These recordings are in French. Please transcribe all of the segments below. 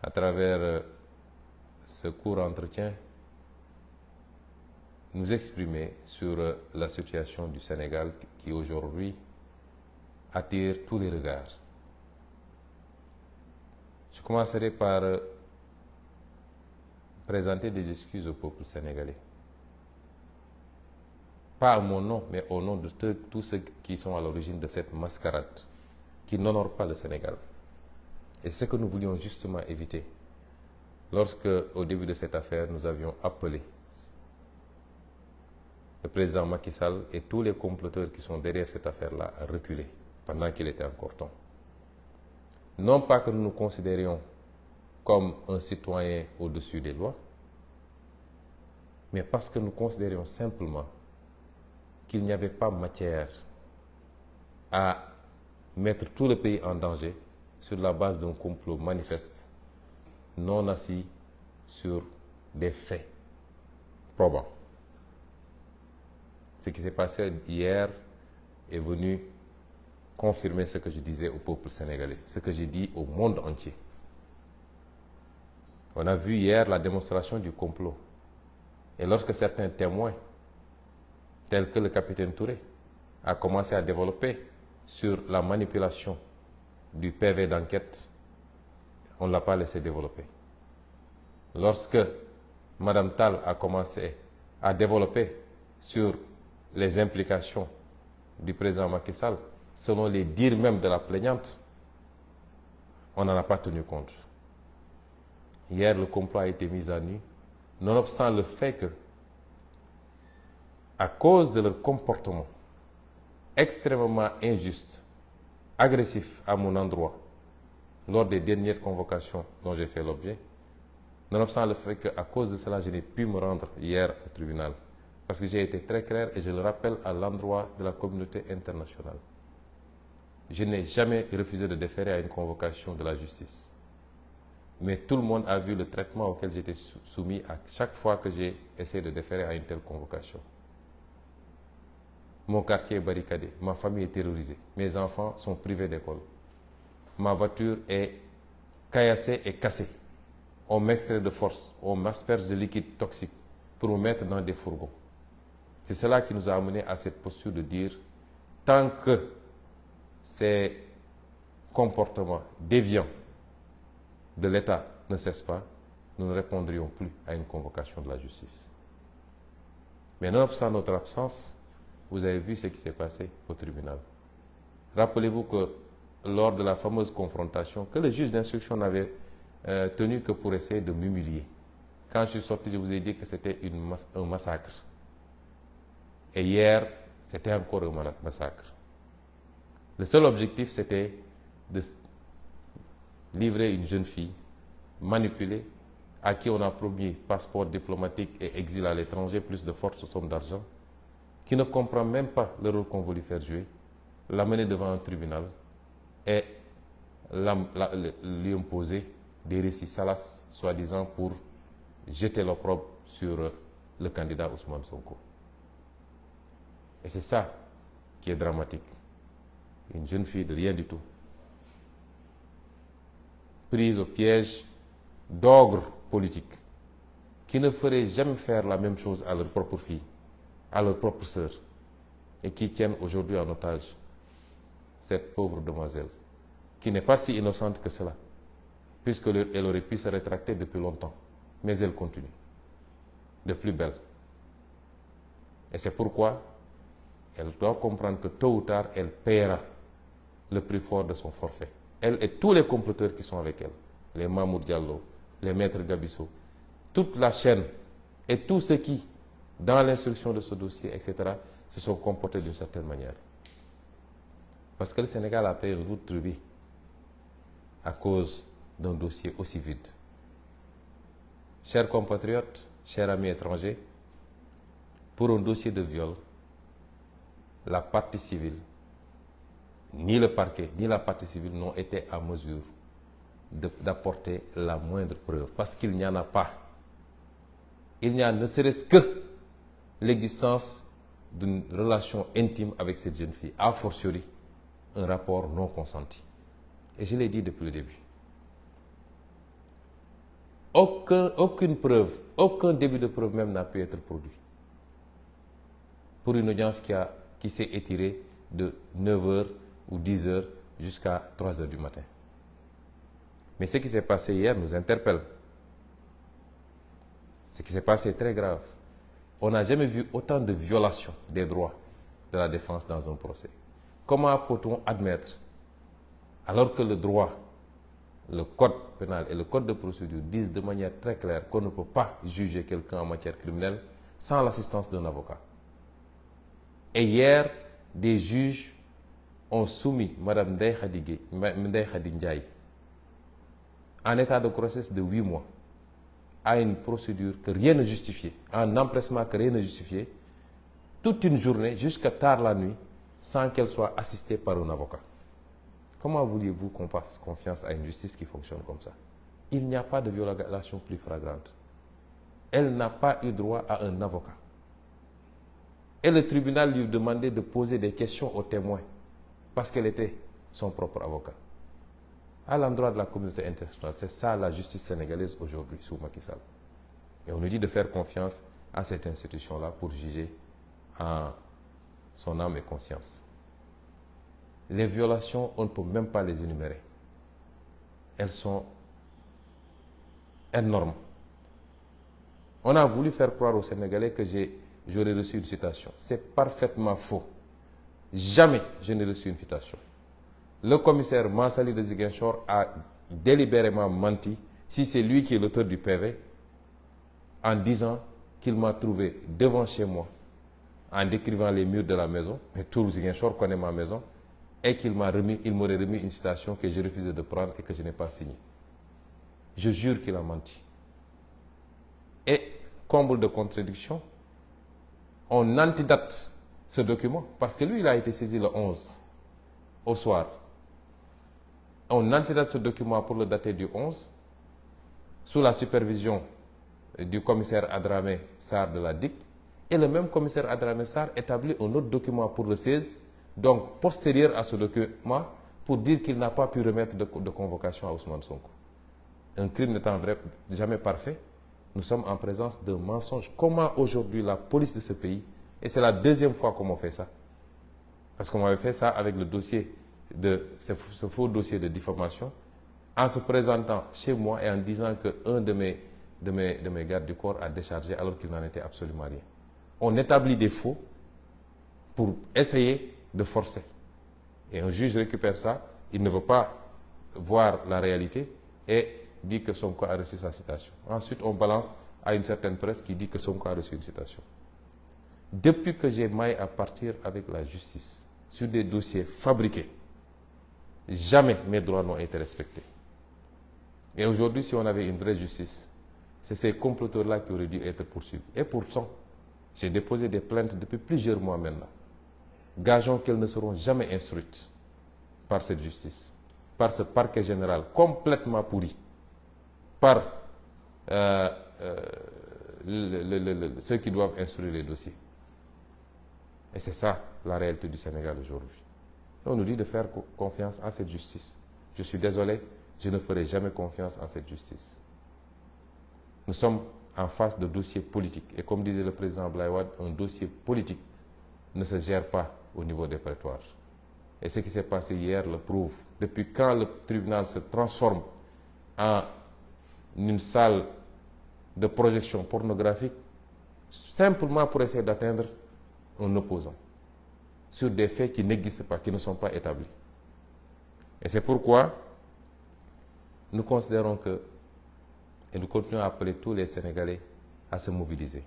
à travers ce court entretien, nous exprimer sur la situation du Sénégal qui aujourd'hui attire tous les regards. Je commencerai par présenter des excuses au peuple sénégalais. Pas à mon nom, mais au nom de tous ceux qui sont à l'origine de cette mascarade qui n'honore pas le Sénégal. Et ce que nous voulions justement éviter, lorsque, au début de cette affaire, nous avions appelé le président Macky Sall et tous les comploteurs qui sont derrière cette affaire-là à reculer pendant qu'il était encore temps. Non pas que nous nous considérions comme un citoyen au-dessus des lois, mais parce que nous considérions simplement qu'il n'y avait pas matière à mettre tout le pays en danger sur la base d'un complot manifeste, non assis sur des faits probants. Ce qui s'est passé hier est venu confirmer ce que je disais au peuple sénégalais, ce que j'ai dit au monde entier. On a vu hier la démonstration du complot. Et lorsque certains témoins, tels que le capitaine Touré, a commencé à développer sur la manipulation du PV d'enquête, on ne l'a pas laissé développer. Lorsque Mme Tal a commencé à développer sur les implications du président Macky Sall, selon les dires même de la plaignante, on n'en a pas tenu compte. Hier, le complot a été mis à nu, nonobstant le fait que, à cause de leur comportement extrêmement injuste, agressif à mon endroit, lors des dernières convocations dont j'ai fait l'objet, nonobstant le fait qu'à cause de cela, je n'ai pu me rendre hier au tribunal. Parce que j'ai été très clair et je le rappelle à l'endroit de la communauté internationale. Je n'ai jamais refusé de déférer à une convocation de la justice. Mais tout le monde a vu le traitement auquel j'étais soumis à chaque fois que j'ai essayé de déférer à une telle convocation. Mon quartier est barricadé, ma famille est terrorisée, mes enfants sont privés d'école. Ma voiture est caillassée et cassée. On m'extrait de force, on m'asperge de liquide toxique pour me mettre dans des fourgons. C'est cela qui nous a amené à cette posture de dire, tant que ces comportements déviants de l'État ne cessent pas, nous ne répondrions plus à une convocation de la justice. Mais nonobstant notre absence, vous avez vu ce qui s'est passé au tribunal. Rappelez-vous que lors de la fameuse confrontation, que le juge d'instruction n'avait tenu que pour essayer de m'humilier. Quand je suis sorti, je vous ai dit que c'était un massacre. Et hier, c'était encore un massacre. Le seul objectif, c'était de livrer une jeune fille manipulée, à qui on a promis passeport diplomatique et exil à l'étranger, plus de fortes sommes d'argent, qui ne comprend même pas le rôle qu'on veut lui faire jouer, l'amener devant un tribunal et lui imposer des récits salaces, soi-disant pour jeter l'opprobre sur le candidat Ousmane Sonko. Et c'est ça qui est dramatique. Une jeune fille de rien du tout, prise au piège d'ogres politiques, qui ne feraient jamais faire la même chose à leur propre fille, à leur propre sœur, et qui tiennent aujourd'hui en otage cette pauvre demoiselle, qui n'est pas si innocente que cela, puisqu'elle aurait pu se rétracter depuis longtemps, mais elle continue, de plus belle. Et c'est pourquoi elle doit comprendre que tôt ou tard, elle paiera le prix fort de son forfait. Elle et tous les comploteurs qui sont avec elle, les Mahmoud Diallo, les maîtres Gabisso, toute la chaîne et tous ceux qui, dans l'instruction de ce dossier, etc., se sont comportés d'une certaine manière. Parce que le Sénégal a payé un lourd tribut à cause d'un dossier aussi vide. Chers compatriotes, chers amis étrangers, pour un dossier de viol, la partie civile, ni le parquet, ni la partie civile n'ont été en mesure d'apporter la moindre preuve, parce qu'il n'y en a pas. Il n'y a ne serait-ce que l'existence d'une relation intime avec cette jeune fille, a fortiori un rapport non consenti. Et je l'ai dit depuis le début. Aucune preuve, aucun début de preuve même n'a pu être produit. Pour une audience qui s'est étirée de 9h ou 10h jusqu'à 3h du matin. Mais ce qui s'est passé hier nous interpelle. Ce qui s'est passé est très grave. On n'a jamais vu autant de violations des droits de la défense dans un procès. Comment peut-on admettre, alors que le droit, le code pénal et le code de procédure disent de manière très claire qu'on ne peut pas juger quelqu'un en matière criminelle sans l'assistance d'un avocat? Et hier, des juges ont soumis Mme Ndeye Khady Ndiaye en état de grossesse de 8 mois à une procédure que rien ne justifiait, un empressement que rien ne justifiait, toute une journée jusqu'à tard la nuit, sans qu'elle soit assistée par un avocat. Comment vouliez-vous qu'on fasse confiance à une justice qui fonctionne comme ça? Il n'y a pas de violation plus flagrante. Elle n'a pas eu droit à un avocat. Et le tribunal lui demandait de poser des questions aux témoins parce qu'elle était son propre avocat. À l'endroit de la communauté internationale, c'est ça la justice sénégalaise aujourd'hui sous Macky Sall. Et on nous dit de faire confiance à cette institution-là pour juger en son âme et conscience. Les violations, on ne peut même pas les énumérer. Elles sont énormes. On a voulu faire croire aux Sénégalais que j'aurais reçu une citation. C'est parfaitement faux. Jamais je n'ai reçu une citation. Le commissaire Mansali de Ziguinchor a délibérément menti, si c'est lui qui est l'auteur du PV, en disant qu'il m'a trouvé devant chez moi, en décrivant les murs de la maison, mais tout Ziguinchor connaît ma maison, et qu'il m'aurait remis une citation que j'ai refusé de prendre et que je n'ai pas signée. Je jure qu'il a menti. Et, comble de contradiction, on antidate ce document, parce que lui, il a été saisi le 11, au soir. On antidate ce document pour le dater du 11, sous la supervision du commissaire Adramé Sarr de la DIC, et le même commissaire Adramé Sarr établit un autre document pour le 16, donc postérieur à ce document, pour dire qu'il n'a pas pu remettre de convocation à Ousmane Sonko. Un crime n'étant jamais parfait, nous sommes en présence d'un mensonge. Comment aujourd'hui la police de ce pays, et c'est la deuxième fois qu'on m'a fait ça, parce qu'on m'avait fait ça avec le dossier ce faux dossier de diffamation, en se présentant chez moi et en disant qu'un de mes gardes du corps a déchargé alors qu'il n'en était absolument rien. On établit des faux pour essayer de forcer. Et un juge récupère ça, il ne veut pas voir la réalité et dit que Sonko a reçu sa citation. Ensuite, on balance à une certaine presse qui dit que Sonko a reçu une citation. Depuis que j'ai maille à partir avec la justice sur des dossiers fabriqués, jamais mes droits n'ont été respectés. Et aujourd'hui, si on avait une vraie justice, c'est ces comploteurs-là qui auraient dû être poursuivis. Et pourtant, j'ai déposé des plaintes depuis plusieurs mois maintenant. Gageons qu'elles ne seront jamais instruites par cette justice, par ce parquet général complètement pourri, par ceux qui doivent instruire les dossiers. Et c'est ça la réalité du Sénégal aujourd'hui. On nous dit de faire confiance à cette justice. Je suis désolé, je ne ferai jamais confiance à cette justice. Nous sommes en face de dossiers politiques. Et comme disait le président Abdoulaye Wade, un dossier politique ne se gère pas au niveau des prétoires. Et ce qui s'est passé hier le prouve. Depuis quand le tribunal se transforme en une salle de projection pornographique, simplement pour essayer d'atteindre un opposant, sur des faits qui n'existent pas, qui ne sont pas établis. Et c'est pourquoi nous considérons que, et nous continuons à appeler tous les Sénégalais à se mobiliser.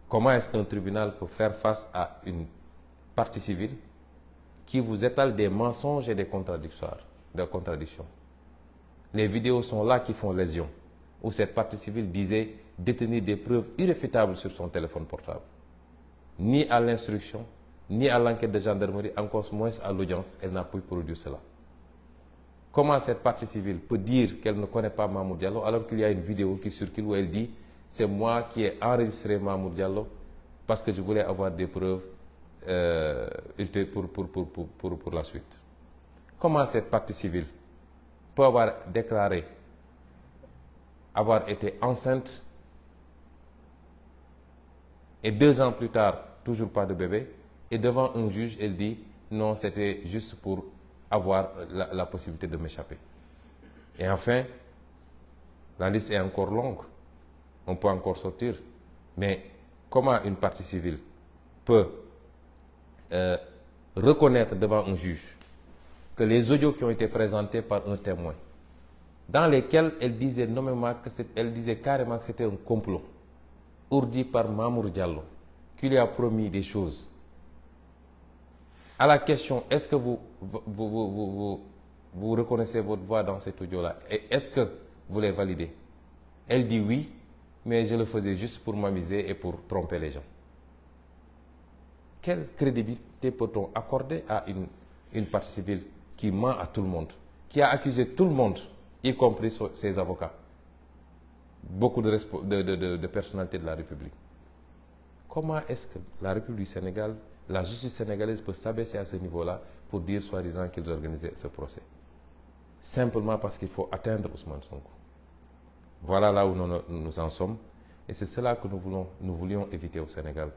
Comment est-ce qu'un tribunal peut faire face à une partie civile qui vous étale des mensonges et des contradictions? Les vidéos sont là qui font lésion, où cette partie civile disait détenir des preuves irréfutables sur son téléphone portable. Ni à l'instruction, ni à l'enquête de gendarmerie, encore moins à l'audience, elle n'a pu produire cela. Comment cette partie civile peut dire qu'elle ne connaît pas Mamour Diallo alors qu'il y a une vidéo qui circule où elle dit « c'est moi qui ai enregistré Mamour Diallo parce que je voulais avoir des preuves pour la suite ». Comment cette partie civile peut avoir déclaré avoir été enceinte et 2 ans plus tard, toujours pas de bébé, et devant un juge, elle dit non, c'était juste pour avoir la possibilité de m'échapper. Et enfin, la liste est encore longue, on peut encore sortir, mais comment une partie civile peut reconnaître devant un juge que les audios qui ont été présentés par un témoin, dans lesquels elle disait nommément elle disait carrément que c'était un complot ourdi par Mamour Diallo, qui lui a promis des choses. À la question, est-ce que vous reconnaissez votre voix dans cet audio-là, et est-ce que vous les validez? Elle dit oui, mais je le faisais juste pour m'amuser et pour tromper les gens. Quelle crédibilité peut-on accorder à une partie civile qui ment à tout le monde, qui a accusé tout le monde, y compris ses avocats, beaucoup de personnalités de la République? Comment est-ce que la République du Sénégal, la justice sénégalaise peut s'abaisser à ce niveau-là pour dire soi-disant qu'ils organisaient ce procès? Simplement parce qu'il faut atteindre Ousmane Sonko. Voilà là où nous en sommes, et c'est cela que nous voulions éviter au Sénégal,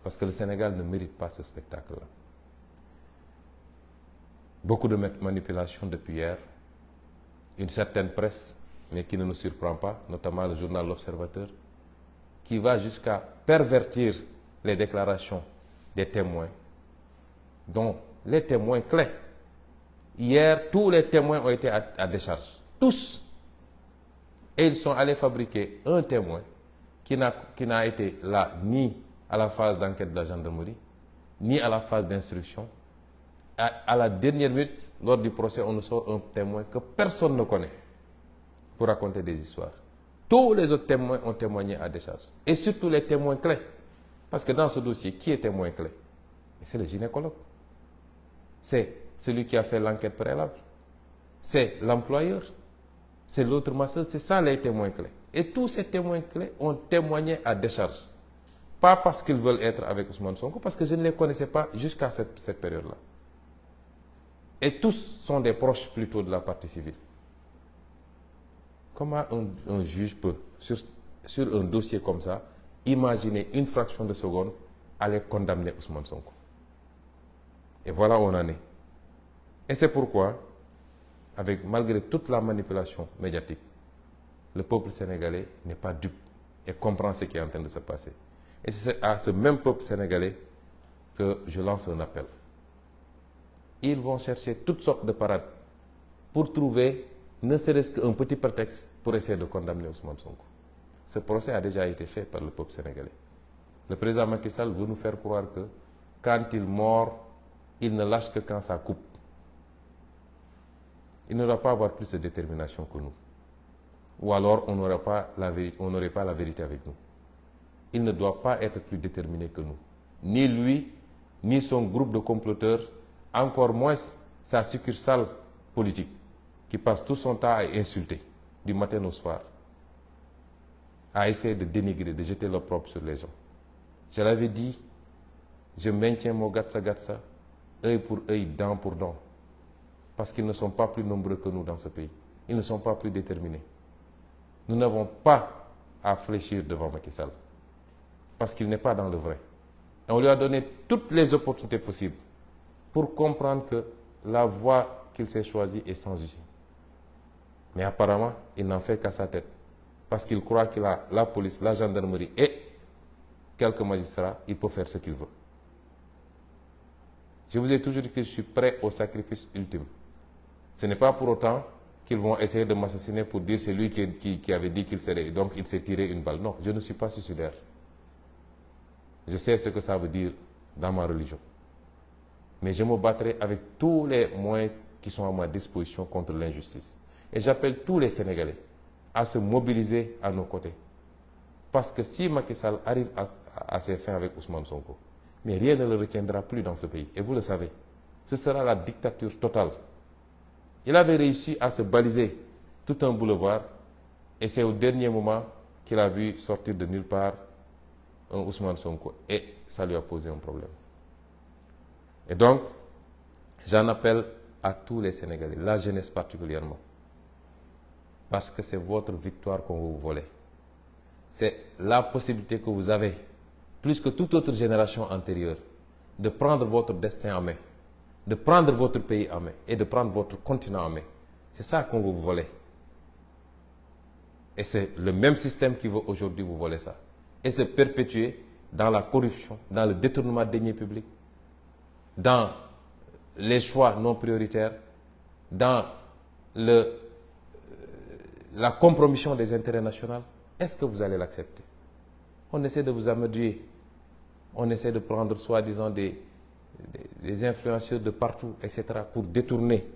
parce que le Sénégal ne mérite pas ce spectacle-là. Beaucoup de manipulations depuis hier, une certaine presse, mais qui ne nous surprend pas, notamment le journal L'Observateur, qui va jusqu'à pervertir les déclarations des témoins, dont les témoins clés. Hier, tous les témoins ont été à décharge. Tous. Et ils sont allés fabriquer un témoin qui n'a été là ni à la phase d'enquête de la gendarmerie, ni à la phase d'instruction. À la dernière minute, lors du procès, on nous sort un témoin que personne ne connaît pour raconter des histoires. Tous les autres témoins ont témoigné à décharge. Et surtout les témoins clés. Parce que dans ce dossier, qui est témoin clé? C'est le gynécologue. C'est celui qui a fait l'enquête préalable. C'est l'employeur. C'est l'autre masseuse. C'est ça les témoins clés. Et tous ces témoins clés ont témoigné à décharge. Pas parce qu'ils veulent être avec Ousmane Sonko, parce que je ne les connaissais pas jusqu'à cette période-là. Et tous sont des proches plutôt de la partie civile. Comment un juge peut, sur un dossier comme ça, imaginer une fraction de seconde aller condamner Ousmane Sonko? Et voilà où on en est. Et c'est pourquoi, malgré toute la manipulation médiatique, le peuple sénégalais n'est pas dupe et comprend ce qui est en train de se passer. Et c'est à ce même peuple sénégalais que je lance un appel. Ils vont chercher toutes sortes de parades pour trouver ne serait-ce qu'un petit prétexte pour essayer de condamner Ousmane Sonko. Ce procès a déjà été fait par le peuple sénégalais. Le président Macky Sall veut nous faire croire que quand il mord, il ne lâche que quand ça coupe. Il ne doit pas avoir plus de détermination que nous. Ou alors on n'aurait pas la vérité avec nous. Il ne doit pas être plus déterminé que nous. Ni lui, ni son groupe de comploteurs, encore moins sa succursale politique, qui passe tout son temps à insulter, du matin au soir, à essayer de dénigrer, de jeter l'opprobre sur les gens. Je l'avais dit, je maintiens mon gatsa, œil pour œil, dent pour dent, parce qu'ils ne sont pas plus nombreux que nous dans ce pays. Ils ne sont pas plus déterminés. Nous n'avons pas à fléchir devant Macky Sall, parce qu'il n'est pas dans le vrai. Et on lui a donné toutes les opportunités possibles pour comprendre que la voie qu'il s'est choisie est sans issue. Mais apparemment, il n'en fait qu'à sa tête, parce qu'il croit qu'il a la police, la gendarmerie et quelques magistrats, il peut faire ce qu'il veut. Je vous ai toujours dit que je suis prêt au sacrifice ultime. Ce n'est pas pour autant qu'ils vont essayer de m'assassiner pour dire c'est lui qui avait dit qu'il serait, donc il s'est tiré une balle. Non, je ne suis pas suicidaire. Je sais ce que ça veut dire dans ma religion. Mais je me battrai avec tous les moyens qui sont à ma disposition contre l'injustice. Et j'appelle tous les Sénégalais à se mobiliser à nos côtés. Parce que si Macky Sall arrive à ses fins avec Ousmane Sonko, mais rien ne le retiendra plus dans ce pays. Et vous le savez, ce sera la dictature totale. Il avait réussi à se baliser tout un boulevard, et c'est au dernier moment qu'il a vu sortir de nulle part un Ousmane Sonko, et ça lui a posé un problème. Et donc, j'en appelle à tous les Sénégalais, la jeunesse particulièrement. parce que c'est votre victoire qu'on va vous voler. C'est la possibilité que vous avez, plus que toute autre génération antérieure, de prendre votre destin en main, de prendre votre pays en main et de prendre votre continent en main. C'est ça qu'on va vous voler. Et c'est le même système qui veut aujourd'hui vous voler ça. Et se perpétuer dans la corruption, dans le détournement de deniers publics, dans les choix non prioritaires, dans la compromission des intérêts nationaux. Est-ce que vous allez l'accepter? On essaie de vous amadouer. On essaie de prendre soi-disant des influenceurs de partout, etc., pour détourner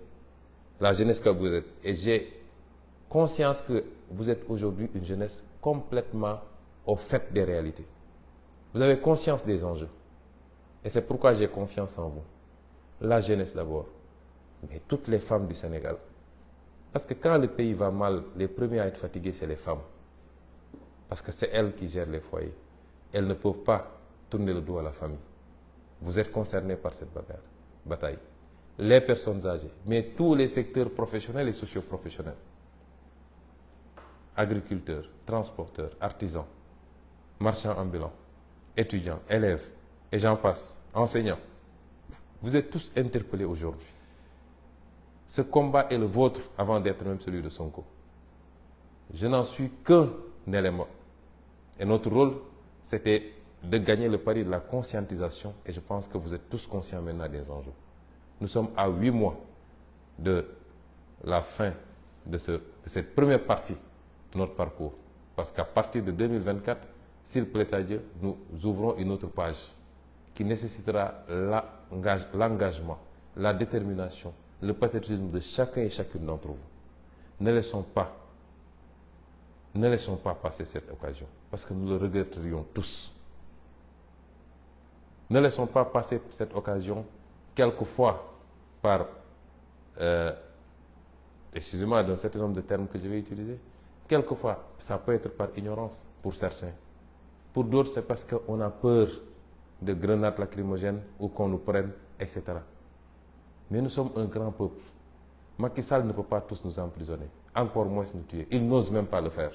la jeunesse que vous êtes. Et j'ai conscience que vous êtes aujourd'hui une jeunesse complètement au fait des réalités. Vous avez conscience des enjeux. Et c'est pourquoi j'ai confiance en vous. La jeunesse d'abord, mais toutes les femmes du Sénégal. Parce que quand le pays va mal, les premiers à être fatigués, c'est les femmes. Parce que c'est elles qui gèrent les foyers. Elles ne peuvent pas tourner le dos à la famille. Vous êtes concernés par cette bataille. Les personnes âgées, mais tous les secteurs professionnels et socio-professionnels. Agriculteurs, transporteurs, artisans, marchands ambulants, étudiants, élèves, et j'en passe, enseignants. Vous êtes tous interpellés aujourd'hui. Ce combat est le vôtre avant d'être même celui de Sonko. Je n'en suis qu'un élément. Et notre rôle, c'était de gagner le pari de la conscientisation. Et je pense que vous êtes tous conscients maintenant des enjeux. Nous sommes à 8 mois de la fin de cette première partie de notre parcours. Parce qu'à partir de 2024, s'il plaît à Dieu, nous ouvrons une autre page qui nécessitera l'engagement, la détermination, le patriotisme de chacun et chacune d'entre vous. Ne laissons pas passer cette occasion, parce que nous le regretterions tous. Ne laissons pas passer cette occasion, quelquefois par, excusez-moi d'un certain nombre de termes que je vais utiliser, quelquefois ça peut être par ignorance pour certains. Pour d'autres, c'est parce qu'on a peur de grenades lacrymogènes ou qu'on nous prenne, etc. Mais nous sommes un grand peuple. Macky Sall ne peut pas tous nous emprisonner, encore moins nous tuer. Il n'ose même pas le faire.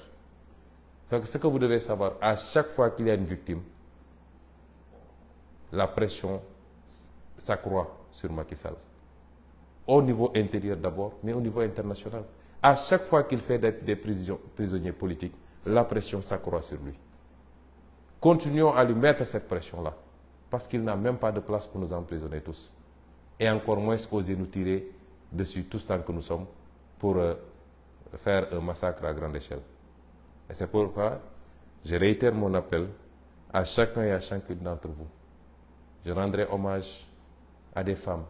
Donc, ce que vous devez savoir, à chaque fois qu'il y a une victime, la pression s'accroît sur Macky Sall. Au niveau intérieur d'abord, mais au niveau international. À chaque fois qu'il fait des prisonniers politiques, la pression s'accroît sur lui. Continuons à lui mettre cette pression-là, parce qu'il n'a même pas de place pour nous emprisonner tous. Et encore moins oser nous tirer dessus tous tant que nous sommes pour faire un massacre à grande échelle. Et c'est pourquoi je réitère mon appel à chacun et à chacune d'entre vous. Je rendrai hommage à des femmes.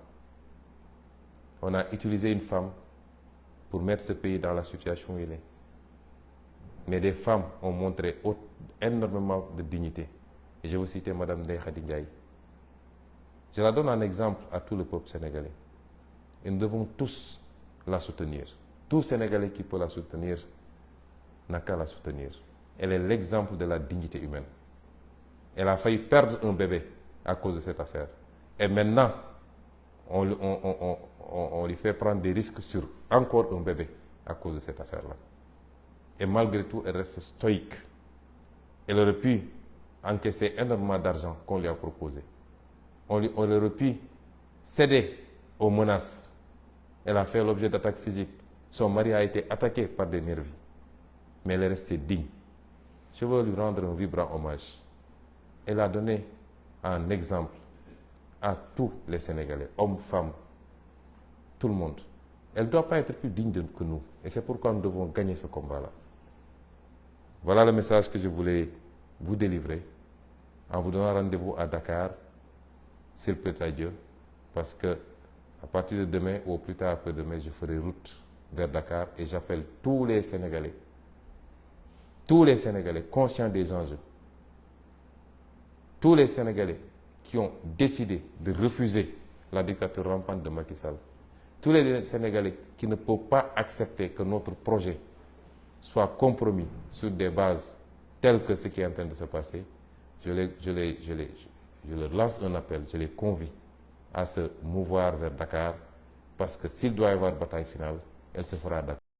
On a utilisé une femme pour mettre ce pays dans la situation où il est. Mais des femmes ont montré énormément de dignité. Et je veux citer Mme Ndeye Khady Ndiaye. Je la donne en exemple à tout le peuple sénégalais. Et nous devons tous la soutenir. Tout Sénégalais qui peut la soutenir n'a qu'à la soutenir. Elle est l'exemple de la dignité humaine. Elle a failli perdre un bébé à cause de cette affaire. Et maintenant, on lui fait prendre des risques sur encore un bébé à cause de cette affaire-là. Et malgré tout, elle reste stoïque. Elle aurait pu encaisser énormément d'argent qu'on lui a proposé. On aurait pu céder aux menaces. Elle a fait l'objet d'attaques physiques. Son mari a été attaqué par des nervis. Mais elle est restée digne. Je veux lui rendre un vibrant hommage. Elle a donné un exemple à tous les Sénégalais, hommes, femmes, tout le monde. Elle ne doit pas être plus digne que nous. Et c'est pourquoi nous devons gagner ce combat-là. Voilà le message que je voulais vous délivrer en vous donnant rendez-vous à Dakar, s'il plaît à Dieu, parce que à partir de demain ou au plus tard après-demain, je ferai route vers Dakar et j'appelle tous les Sénégalais conscients des enjeux, tous les Sénégalais qui ont décidé de refuser la dictature rampante de Macky Sall, tous les Sénégalais qui ne peuvent pas accepter que notre projet soit compromis sur des bases telles que ce qui est en train de se passer, je leur lance un appel, je les convie à se mouvoir vers Dakar, parce que s'il doit y avoir bataille finale, elle se fera à Dakar.